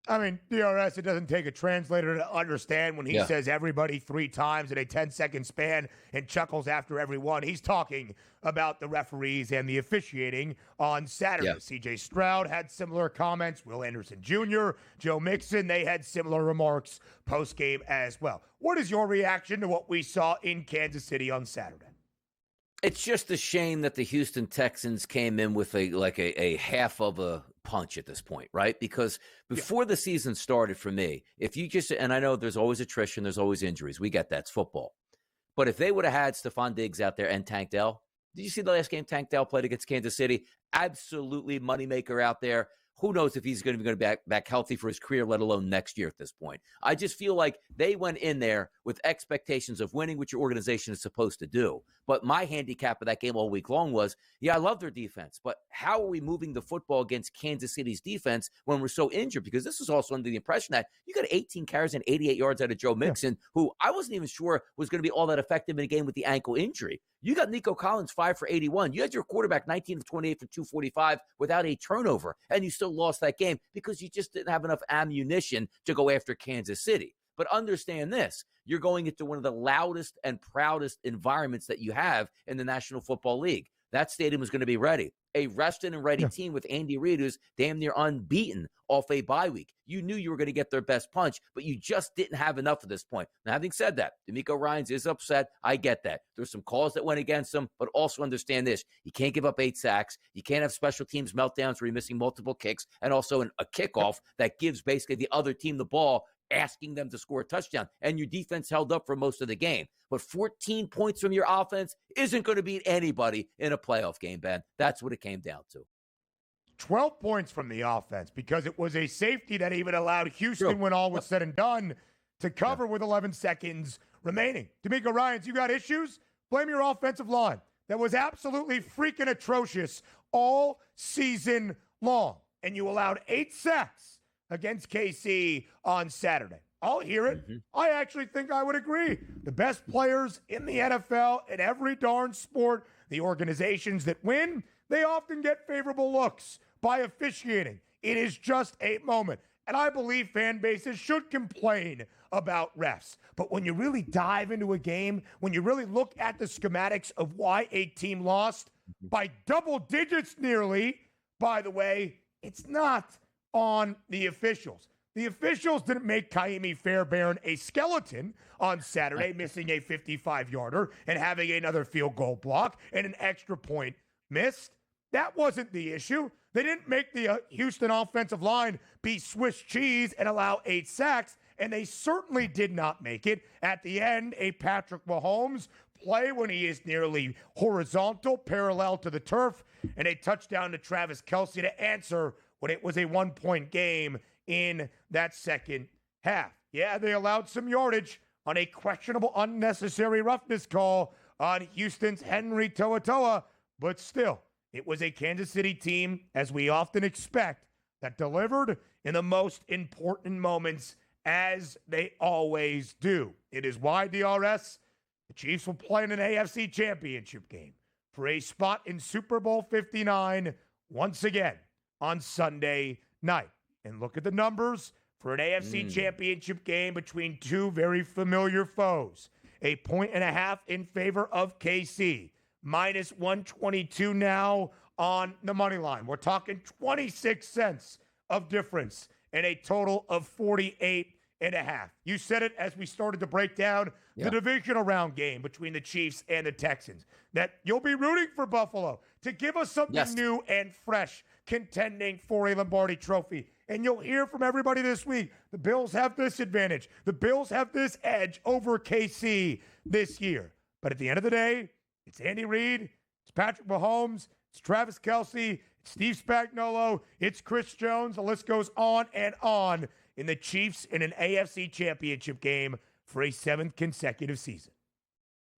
B: I mean, DRS, it doesn't take a translator to understand when he says everybody 3 times in a 10-second span and chuckles after every one. He's talking about the referees and the officiating on Saturday. C.J. Stroud had similar comments. Will Anderson Jr., Joe Mixon, they had similar remarks post-game as well. What is your reaction to what we saw in Kansas City on Saturday?
F: It's just a shame that the Houston Texans came in with a half of a punch at this point, right? Because before the season started for me, if you just, and I know there's always attrition, there's always injuries. We get that. It's football. But if they would have had Stephon Diggs out there and Tank Dell, did you see the last game Tank Dell played against Kansas City? Absolutely moneymaker out there. Who knows if he's going to be back healthy for his career, let alone next year at this point. I just feel like they went in there with expectations of winning, what your organization is supposed to do. But my handicap of that game all week long was, I love their defense, but how are we moving the football against Kansas City's defense when we're so injured? Because this is also under the impression that you got 18 carries and 88 yards out of Joe Mixon, who I wasn't even sure was going to be all that effective in a game with the ankle injury. You got Nico Collins 5 for 81. You had your quarterback 19 of 28 for 245 without a turnover, and you still lost that game because you just didn't have enough ammunition to go after Kansas City. But understand this, you're going into one of the loudest and proudest environments that you have in the National Football League. That stadium is going to be ready. A rested and ready team with Andy Reid, who's damn near unbeaten off a bye week. You knew you were going to get their best punch, but you just didn't have enough at this point. Now, having said that, D'Amico Ryans is upset. I get that. There's some calls that went against him, but also understand this. You can't give up 8 sacks. You can't have special teams meltdowns where you're missing multiple kicks, and also a kickoff that gives basically the other team the ball, asking them to score a touchdown, and your defense held up for most of the game. But 14 points from your offense isn't going to beat anybody in a playoff game, Ben. That's what it came down to.
B: 12 points from the offense because it was a safety that even allowed Houston, when all was said and done, to cover with 11 seconds remaining. D'Amico Ryans, you got issues? Blame your offensive line. That was absolutely freaking atrocious all season long. And you allowed 8 sacks against KC on Saturday. I'll hear it. I actually think I would agree. The best players in the NFL, in every darn sport, the organizations that win, they often get favorable looks by officiating. It is just a moment. And I believe fan bases should complain about refs. But when you really dive into a game, when you really look at the schematics of why a team lost by double digits nearly, by the way, it's not on the officials. The officials didn't make Kaimi Fairbairn a skeleton on Saturday, missing a 55-yarder and having another field goal block and an extra point missed. That wasn't the issue. They didn't make the Houston offensive line be Swiss cheese and allow 8 sacks, and they certainly did not make it at the end. A Patrick Mahomes play when he is nearly horizontal, parallel to the turf, and a touchdown to Travis Kelce to answer when it was a 1-point game in that second half. Yeah, they allowed some yardage on a questionable unnecessary roughness call on Houston's Henry To'oTo'o, but still, it was a Kansas City team, as we often expect, that delivered in the most important moments, as they always do. It is why, DRS, the Chiefs will play in an AFC Championship game for a spot in Super Bowl 59 once again on Sunday night. And look at the numbers for an AFC Championship game between two very familiar foes. 1.5 points in favor of KC. Minus 122 now on the money line. We're talking 26 cents of difference and a total of 48.5. You said it as we started to break down the divisional round game between the Chiefs and the Texans, that you'll be rooting for Buffalo to give us something new and fresh, contending for a Lombardi trophy. And you'll hear from everybody this week, the Bills have this advantage. The Bills have this edge over KC this year. But at the end of the day, it's Andy Reid, it's Patrick Mahomes, it's Travis Kelce, it's Steve Spagnuolo, it's Chris Jones. The list goes on and on in the Chiefs in an AFC Championship game for a 7th consecutive season.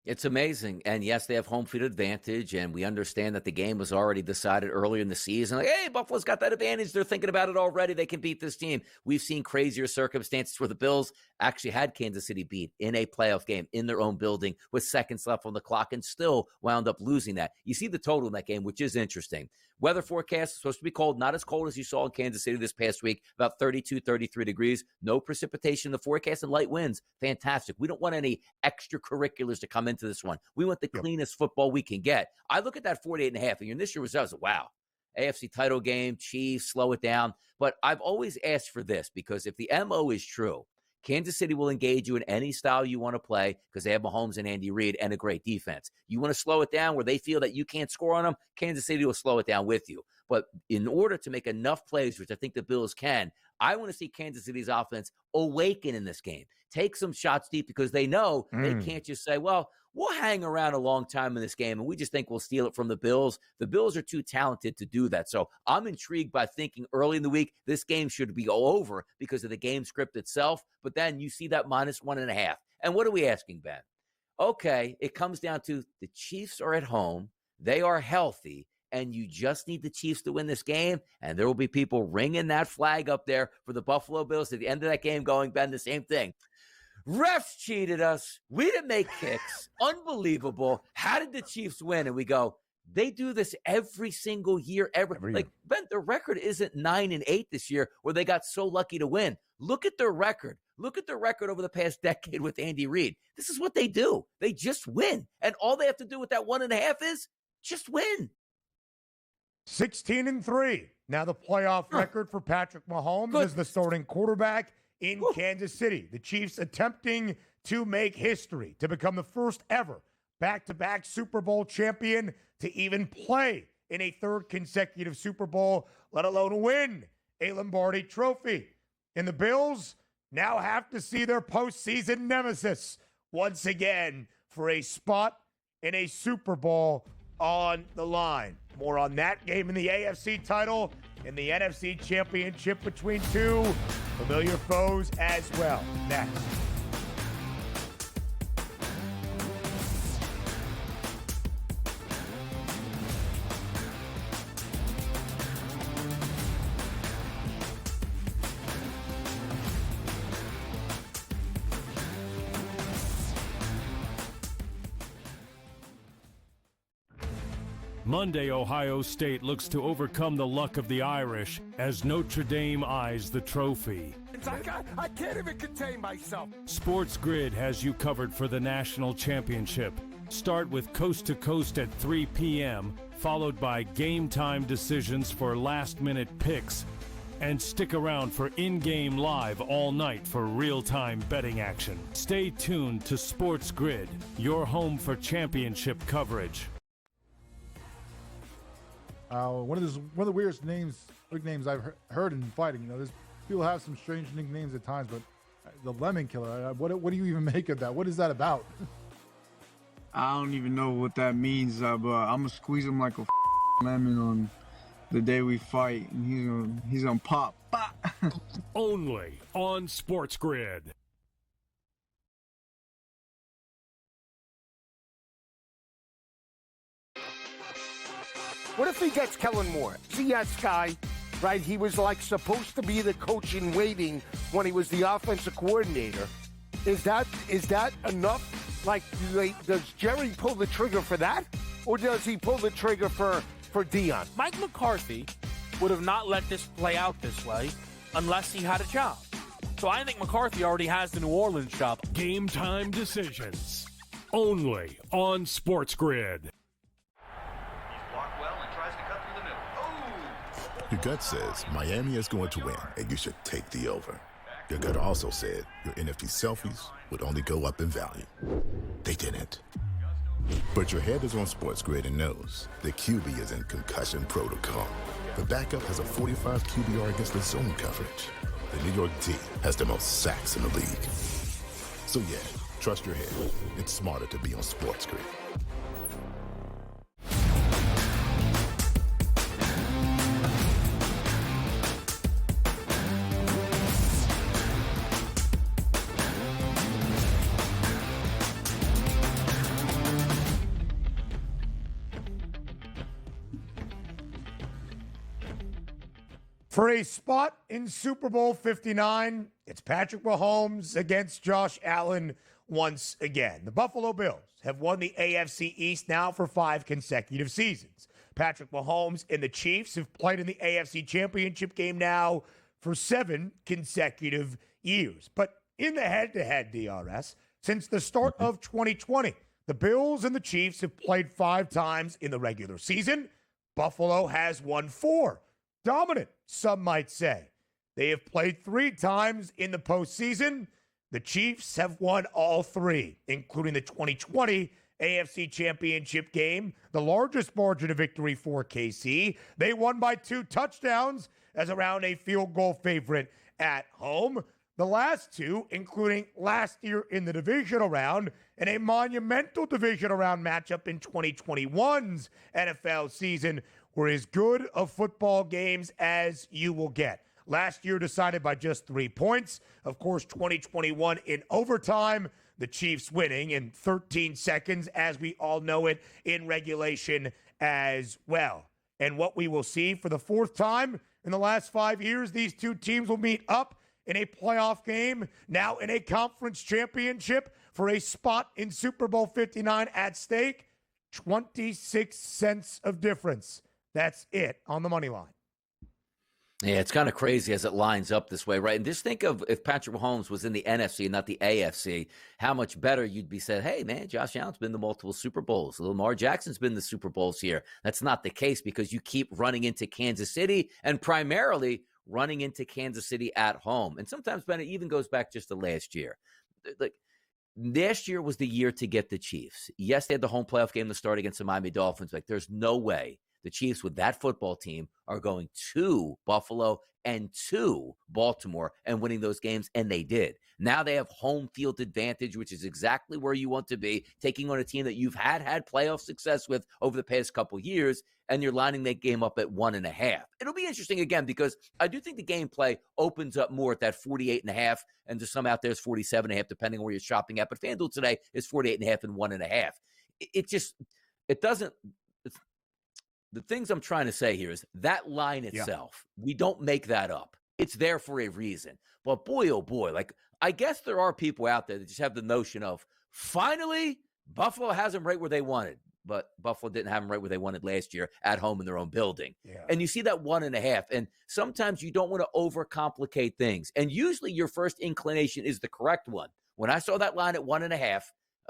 F: It's amazing. And yes, they have home field advantage, and we understand that the game was already decided earlier in the season. Like, hey, Buffalo's got that advantage. They're thinking about it already. They can beat this team. We've seen crazier circumstances where the Bills actually had Kansas City beat in a playoff game in their own building with seconds left on the clock and still wound up losing that. You see the total in that game, which is interesting. Weather forecast is supposed to be cold, not as cold as you saw in Kansas City this past week, about 32, 33 degrees. No precipitation in the forecast and light winds. Fantastic. We don't want any extracurriculars to come into this one. We want the cleanest football we can get. I look at that 48.5, and your initial results, wow. AFC title game, Chiefs, slow it down. But I've always asked for this because if the MO is true, Kansas City will engage you in any style you want to play because they have Mahomes and Andy Reid and a great defense. You want to slow it down where they feel that you can't score on them, Kansas City will slow it down with you. But in order to make enough plays, which I think the Bills can, I want to see Kansas City's offense awaken in this game. Take some shots deep because they know they can't just say, well, we'll hang around a long time in this game, and we just think we'll steal it from the Bills. The Bills are too talented to do that. So I'm intrigued by thinking early in the week this game should be over because of the game script itself. But then you see that -1.5. And what are we asking, Ben? Okay, it comes down to the Chiefs are at home. They are healthy. And you just need the Chiefs to win this game, and there will be people ringing that flag up there for the Buffalo Bills at the end of that game going, Ben, the same thing. Refs cheated us. We didn't make kicks. Unbelievable. How did the Chiefs win? And we go, they do this every single year. Every year. Ben, their record isn't 9-8 this year where they got so lucky to win. Look at their record. Look at their record over the past decade with Andy Reid. This is what they do. They just win. And all they have to do with that 1.5 is just win.
B: 16-3. Now the playoff record for Patrick Mahomes as the starting quarterback in Kansas City. The Chiefs attempting to make history, to become the first ever back-to-back Super Bowl champion to even play in a third consecutive Super Bowl, let alone win a Lombardi trophy. And the Bills now have to see their postseason nemesis once again for a spot in a Super Bowl on the line. More on that game in the AFC title and the NFC Championship between two familiar foes as well. Next.
A: Monday, Ohio State looks to overcome the luck of the Irish as Notre Dame eyes the trophy.
I: I can't even contain myself.
A: SportsGrid has you covered for the national championship. Start with Coast to Coast at 3 p.m., followed by game time decisions for last-minute picks. And stick around for in-game live all night for real-time betting action. Stay tuned to SportsGrid, your home for championship coverage.
O: One of the weirdest nicknames I've heard in fighting. You know, there's people have some strange nicknames at times, but the Lemon Killer. What do you even make of that? What is that about?
P: I don't even know what that means, but I'm gonna squeeze him like a lemon on the day we fight, and he's gonna pop.
A: Only on SportsGrid.
I: What if he gets Kellen Moore? See that guy, right? He was like supposed to be the coach in waiting when he was the offensive coordinator. Is that enough? Like, does Jerry pull the trigger for that? Or does he pull the trigger for Dion?
Q: Mike McCarthy would have not let this play out this way unless he had a job. So I think McCarthy already has the New Orleans job.
A: Game time decisions. Only on SportsGrid.
E: Your gut says Miami is going to win, and you should take the over. Your gut also said your NFT selfies would only go up in value. They didn't. But your head is on SportsGrid and knows the QB is in concussion protocol. The backup has a 45 QBR against the zone coverage. The New York D has the most sacks in the league. So yeah, trust your head. It's smarter to be on SportsGrid.
B: For a spot in Super Bowl 59, it's Patrick Mahomes against Josh Allen once again. The Buffalo Bills have won the AFC East now for 5 consecutive seasons. Patrick Mahomes and the Chiefs have played in the AFC Championship game now for 7 consecutive years. But in the head-to-head, DRS, since the start of 2020, the Bills and the Chiefs have played 5 times in the regular season. Buffalo has won 4. Dominant, some might say. They have played 3 times in the postseason. The Chiefs have won all 3, including the 2020 AFC Championship game, the largest margin of victory for KC. They won by 2 touchdowns as around a field goal favorite at home. The last 2, including last year in the divisional round and a monumental divisional round matchup in 2021's NFL season, were as good of football games as you will get. Last year decided by just 3 points. Of course, 2021 in overtime, the Chiefs winning in 13 seconds, as we all know it, in regulation as well. And what we will see for the 4th time in the last 5 years, these 2 teams will meet up in a playoff game, now in a conference championship for a spot in Super Bowl 59 at stake. 26 cents of difference. That's it on the money line.
F: Yeah, it's kind of crazy as it lines up this way, right? And just think of if Patrick Mahomes was in the NFC and not the AFC, how much better you'd be said, hey, man, Josh Allen's been to multiple Super Bowls. Lamar Jackson's been to Super Bowls here. That's not the case because you keep running into Kansas City and primarily running into Kansas City at home. And sometimes, Ben, it even goes back just to last year. Like, last year was the year to get the Chiefs. Yes, they had the home playoff game to start against the Miami Dolphins. Like, there's no way the Chiefs with that football team are going to Buffalo and to Baltimore and winning those games, and they did. Now they have home field advantage, which is exactly where you want to be, taking on a team that you've had playoff success with over the past couple years, and you're lining that game up at 1.5. It'll be interesting again because I do think the gameplay opens up more at that 48.5, and to some out there is 47.5, depending on where you're shopping at. But FanDuel today is 48.5 and 1.5. It doesn't. The things I'm trying to say here is that line itself, we don't make that up. It's there for a reason. But boy, oh boy, like I guess there are people out there that just have the notion of finally Buffalo has them right where they wanted. But Buffalo didn't have them right where they wanted last year at home in their own building. Yeah. And you see that 1.5. And sometimes you don't want to overcomplicate things. And usually your first inclination is the correct one. When I saw that line at 1.5, I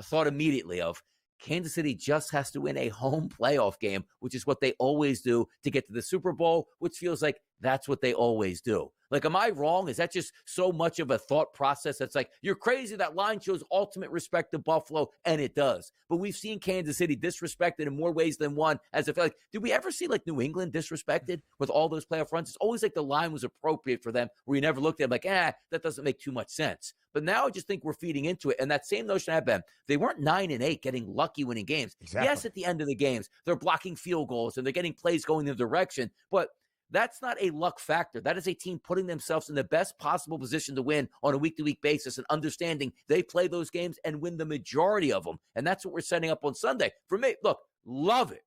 F: thought immediately of Kansas City just has to win a home playoff game, which is what they always do to get to the Super Bowl, which feels like that's what they always do. Like, am I wrong? Is that just so much of a thought process that's like, you're crazy, that line shows ultimate respect to Buffalo, and it does. But we've seen Kansas City disrespected in more ways than one. As I feel like, did we ever see like New England disrespected with all those playoff runs? It's always like the line was appropriate for them, where you never looked at them like, that doesn't make too much sense. But now I just think we're feeding into it. And that same notion I've been, they weren't 9-8 getting lucky winning games. Exactly. Yes, at the end of the games, they're blocking field goals and they're getting plays going in the direction, but that's not a luck factor. That is a team putting themselves in the best possible position to win on a week-to-week basis and understanding they play those games and win the majority of them. And that's what we're setting up on Sunday. For me, look, love it.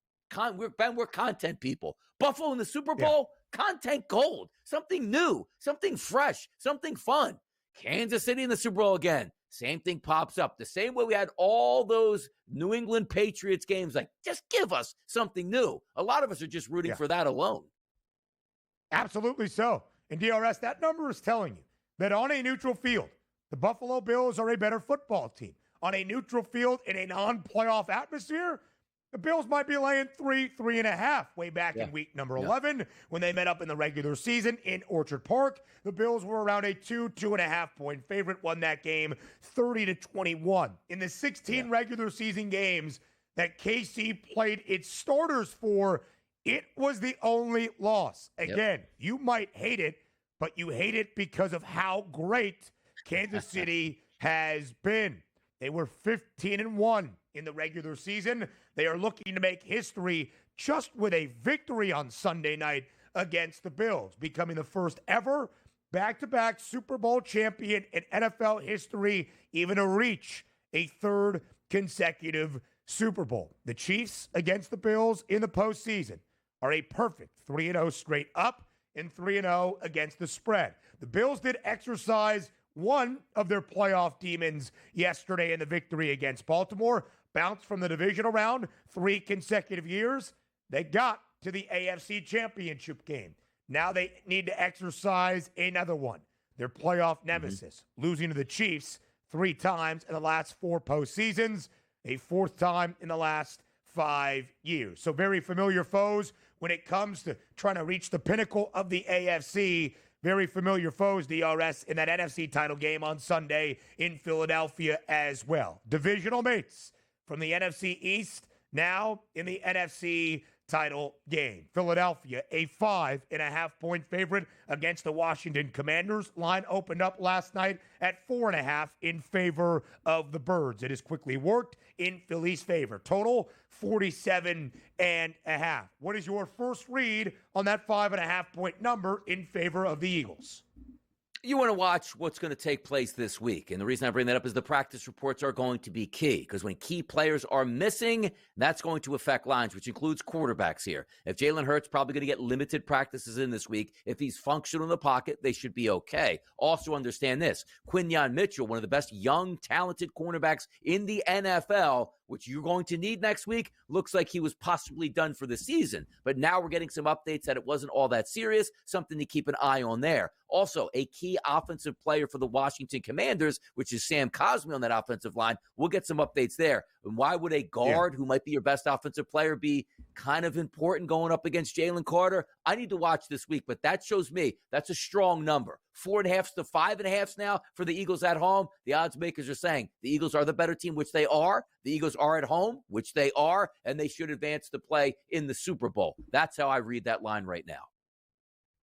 F: We're content people. Buffalo in the Super Bowl, content gold. Something new, something fresh, something fun. Kansas City in the Super Bowl again. Same thing pops up. The same way we had all those New England Patriots games. Like, just give us something new. A lot of us are just rooting for that alone.
B: Absolutely so. And DRS, that number is telling you that on a neutral field, the Buffalo Bills are a better football team. On a neutral field in a non-playoff atmosphere, the Bills might be laying 3.5 way back in week number 11 when they met up in the regular season in Orchard Park. The Bills were around a 2.5 point favorite, won that game 30-21. In the 16 regular season games that KC played its starters for, it was the only loss. Again, you might hate it, but you hate it because of how great Kansas City has been. They were 15-1 in the regular season. They are looking to make history just with a victory on Sunday night against the Bills, becoming the first ever back-to-back Super Bowl champion in NFL history, even to reach a 3rd consecutive Super Bowl. The Chiefs against the Bills in the postseason are a perfect 3-0 straight up and 3-0 against the spread. The Bills did exercise one of their playoff demons yesterday in the victory against Baltimore. Bounced from the divisional round 3 consecutive years. They got to the AFC Championship game. Now they need to exercise another one. Their playoff nemesis, losing to the Chiefs 3 times in the last 4 postseasons, a 4th time in the last 5 years. So very familiar foes when it comes to trying to reach the pinnacle of the AFC. Very familiar foes, DRS, in that NFC title game on Sunday in Philadelphia as well. Divisional mates from the NFC East, now in the NFC title game. Philadelphia, a 5.5-point favorite against the Washington Commanders. Line opened up last night at 4.5 in favor of the Birds. It has quickly worked in Philly's favor. Total 47.5. What is your first read on that 5.5-point number in favor of the Eagles?
F: You want to watch what's going to take place this week. And the reason I bring that up is the practice reports are going to be key, because when key players are missing, that's going to affect lines, which includes quarterbacks here. If Jalen Hurts probably going to get limited practices in this week, if he's functional in the pocket, they should be okay. Also understand this, Quinyon Mitchell, one of the best young, talented cornerbacks in the NFL, which you're going to need next week, looks like he was possibly done for the season. But now we're getting some updates that it wasn't all that serious, something to keep an eye on there. Also, a key offensive player for the Washington Commanders, which is Sam Cosmi on that offensive line. We'll get some updates there. And why would a guard who might be your best offensive player be kind of important going up against Jalen Carter? I need to watch this week, but that shows me that's a strong number. 4.5 to 5.5 now for the Eagles at home. The odds makers are saying the Eagles are the better team, which they are. The Eagles are at home, which they are, and they should advance to play in the Super Bowl. That's how I read that line right now.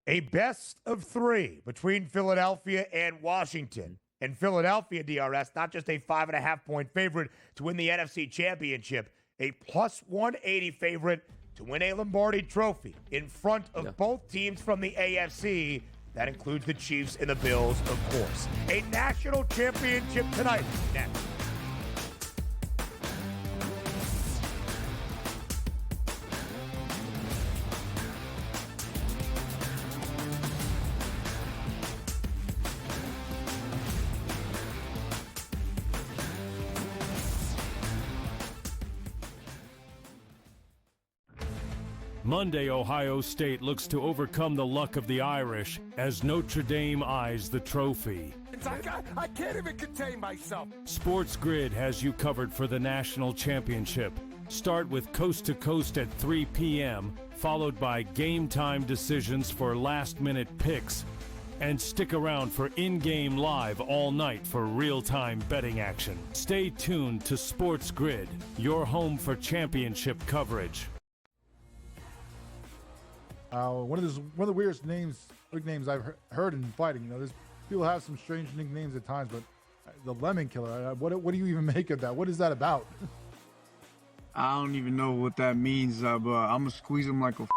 B: A best of 3 between Philadelphia and Washington. And Philadelphia, DRS, not just a 5.5-point favorite to win the NFC Championship, a plus 180 favorite to win a Lombardi trophy in front of both teams from the AFC. That includes the Chiefs and the Bills, of course. A national championship tonight. Next.
A: Monday, Ohio State looks to overcome the luck of the Irish as Notre Dame eyes the trophy.
I: I can't even contain myself.
A: SportsGrid has you covered for the national championship. Start with Coast to Coast at 3 p.m., followed by game time decisions for last-minute picks. And stick around for in-game live all night for real-time betting action. Stay tuned to SportsGrid, your home for championship coverage.
O: One of the weirdest nicknames I've heard in fighting. You know, there's people have some strange nicknames at times, but the Lemon Killer. What do you even make of that? What is that about?
P: I don't even know what that means, but I'm gonna squeeze him like a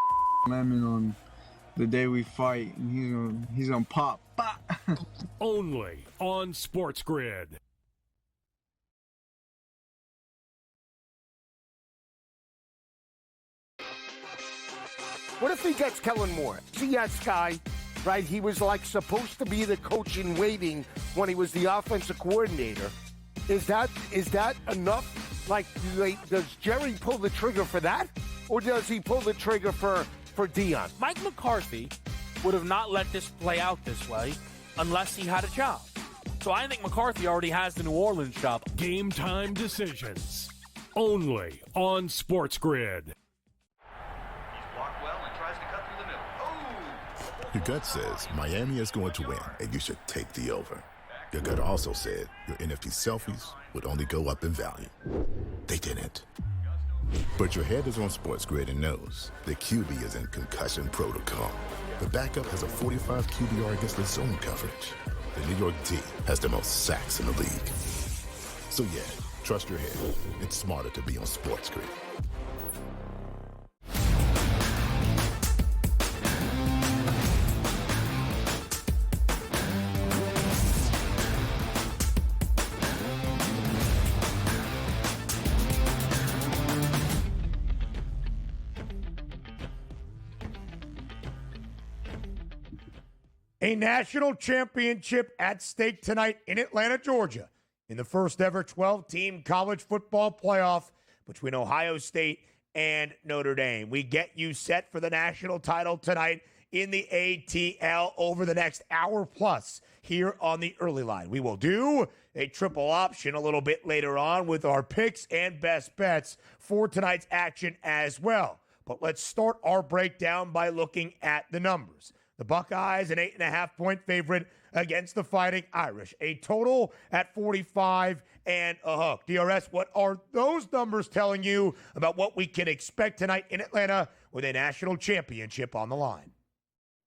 P: lemon on the day we fight, and he's gonna pop.
A: Only on SportsGrid.
I: What if he gets Kellen Moore? See that guy, right? He was like supposed to be the coach in waiting when he was the offensive coordinator. Is that enough? Like, does Jerry pull the trigger for that? Or does he pull the trigger for Dion?
Q: Mike McCarthy would have not let this play out this way unless he had a job. So I think McCarthy already has the New Orleans job.
A: Game time decisions. Only on SportsGrid.
E: Your gut says Miami is going to win, and you should take the over. Your gut also said your NFT selfies would only go up in value. They didn't. But your head is on SportsGrid and knows the QB is in concussion protocol. The backup has a 45 QBR against the zone coverage. The New York D has the most sacks in the league. So yeah, trust your head. It's smarter to be on SportsGrid.
B: A national championship at stake tonight in Atlanta, Georgia, in the first ever 12-team college football playoff between Ohio State and Notre Dame. We get you set for the national title tonight in the ATL over the next hour plus here on the early line. We will do a triple option a little bit later on with our picks and best bets for tonight's action as well. But let's start our breakdown by looking at the numbers. The Buckeyes, an 8.5-point favorite against the Fighting Irish. A total at 45 and a hook. DRS, what are those numbers telling you about what we can expect tonight in Atlanta with a national championship on the line?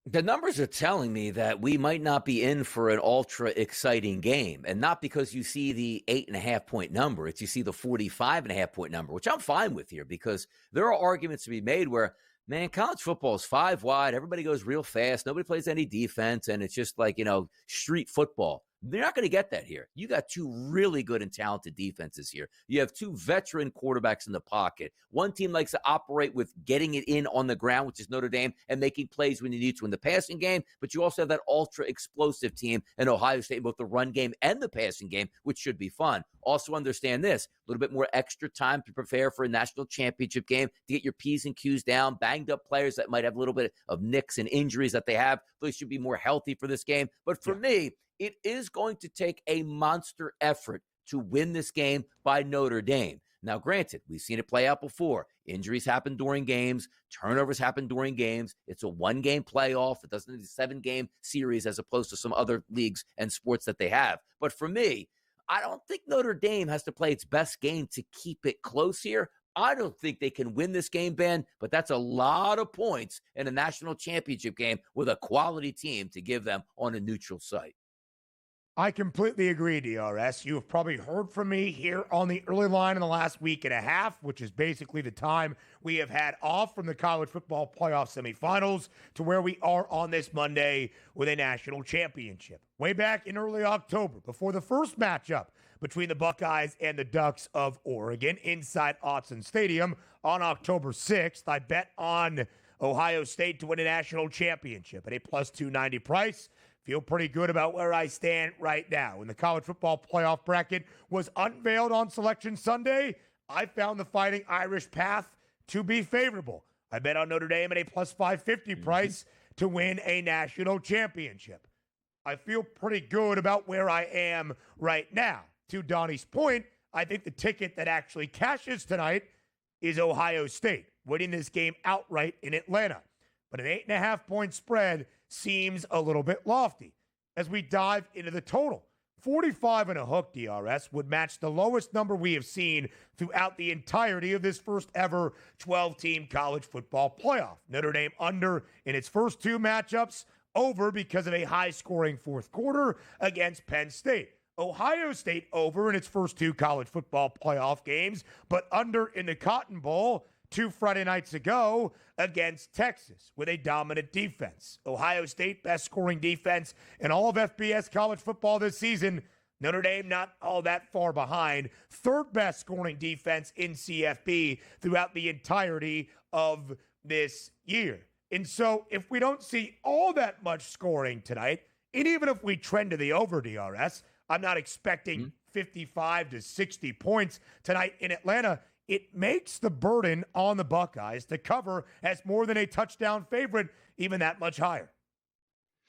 F: The numbers are telling me that we might not be in for an ultra exciting game, and not because you see the 8.5-point number. It's you see the 45.5-point number, which I'm fine with here because there are arguments to be made where, man, college football is 5 wide. Everybody goes real fast. Nobody plays any defense, and it's just like, street football. They're not going to get that here. You got 2 really good and talented defenses here. You have 2 veteran quarterbacks in the pocket. One team likes to operate with getting it in on the ground, which is Notre Dame, and making plays when you need to in the passing game. But you also have that ultra-explosive team in Ohio State, both the run game and the passing game, which should be fun. Also understand this, a little bit more extra time to prepare for a national championship game, to get your P's and Q's down, banged up players that might have a little bit of nicks and injuries that they have. They should be more healthy for this game. But for me, it is going to take a monster effort to win this game by Notre Dame. Now, granted, we've seen it play out before. Injuries happen during games. Turnovers happen during games. It's a 1-game playoff. It doesn't need a 7-game series as opposed to some other leagues and sports that they have. But for me, I don't think Notre Dame has to play its best game to keep it close here. I don't think they can win this game, Ben, but that's a lot of points in a national championship game with a quality team to give them on a neutral site.
B: I completely agree, DRS. You have probably heard from me here on the early line in the last week and a half, which is basically the time we have had off from the college football playoff semifinals to where we are on this Monday with a national championship. Way back in early October, before the first matchup between the Buckeyes and the Ducks of Oregon inside Autzen Stadium on October 6th, I bet on Ohio State to win a national championship at a plus 290 price. Feel pretty good about where I stand right now. When the college football playoff bracket was unveiled on Selection Sunday, I found the Fighting Irish path to be favorable. I bet on Notre Dame at a plus 550 price to win a national championship. I feel pretty good about where I am right now. To Donnie's point, I think the ticket that actually cashes tonight is Ohio State, winning this game outright in Atlanta. But an 8.5-point spread seems a little bit lofty. As we dive into the total, 45 and a hook, DRS, would match the lowest number we have seen throughout the entirety of this first ever 12-team college football playoff. Notre Dame under in its first 2 matchups, over because of a high-scoring fourth quarter against Penn State. Ohio State over in its first 2 college football playoff games, but under in the Cotton Bowl 2 Friday nights ago against Texas with a dominant defense. Ohio State, best scoring defense in all of FBS college football this season. Notre Dame not all that far behind. 3rd best scoring defense in CFB throughout the entirety of this year. And so if we don't see all that much scoring tonight, and even if we trend to the over, DRS, I'm not expecting 55 to 60 points tonight in Atlanta. It makes the burden on the Buckeyes to cover as more than a touchdown favorite even that much higher.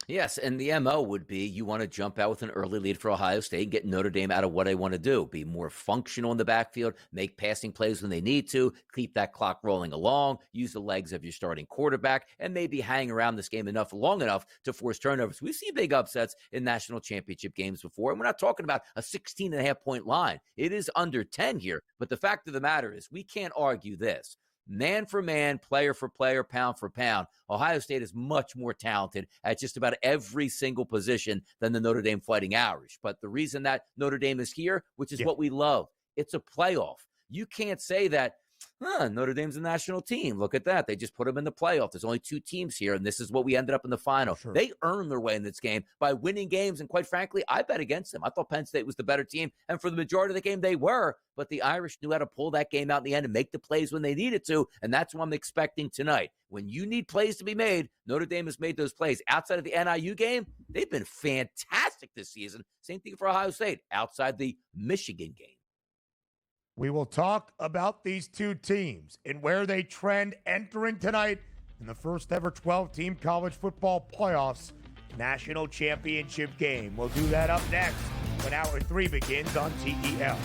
F: Yes, and the MO would be you want to jump out with an early lead for Ohio State and get Notre Dame out of what they want to do, be more functional in the backfield, make passing plays when they need to, keep that clock rolling along, use the legs of your starting quarterback, and maybe hang around this game long enough to force turnovers. We've seen big upsets in national championship games before, and we're not talking about a 16.5-point line. It is under 10 here, but the fact of the matter is we can't argue this. Man for man, player for player, pound for pound, Ohio State is much more talented at just about every single position than the Notre Dame Fighting Irish. But the reason that Notre Dame is here, which is what we love, it's a playoff. You can't say that, Notre Dame's a national team. Look at that. They just put them in the playoff. There's only 2 teams here, and this is what we ended up in the final.
B: Sure.
F: They earned their way in this game by winning games, and quite frankly, I bet against them. I thought Penn State was the better team, and for the majority of the game, they were, but the Irish knew how to pull that game out in the end and make the plays when they needed to, and that's what I'm expecting tonight. When you need plays to be made, Notre Dame has made those plays. Outside of the NIU game, they've been fantastic this season. Same thing for Ohio State, outside the Michigan game.
B: We will talk about these 2 teams and where they trend entering tonight in the first ever 12-team college football playoffs national championship game. We'll do that up next when Hour 3 begins on TEL.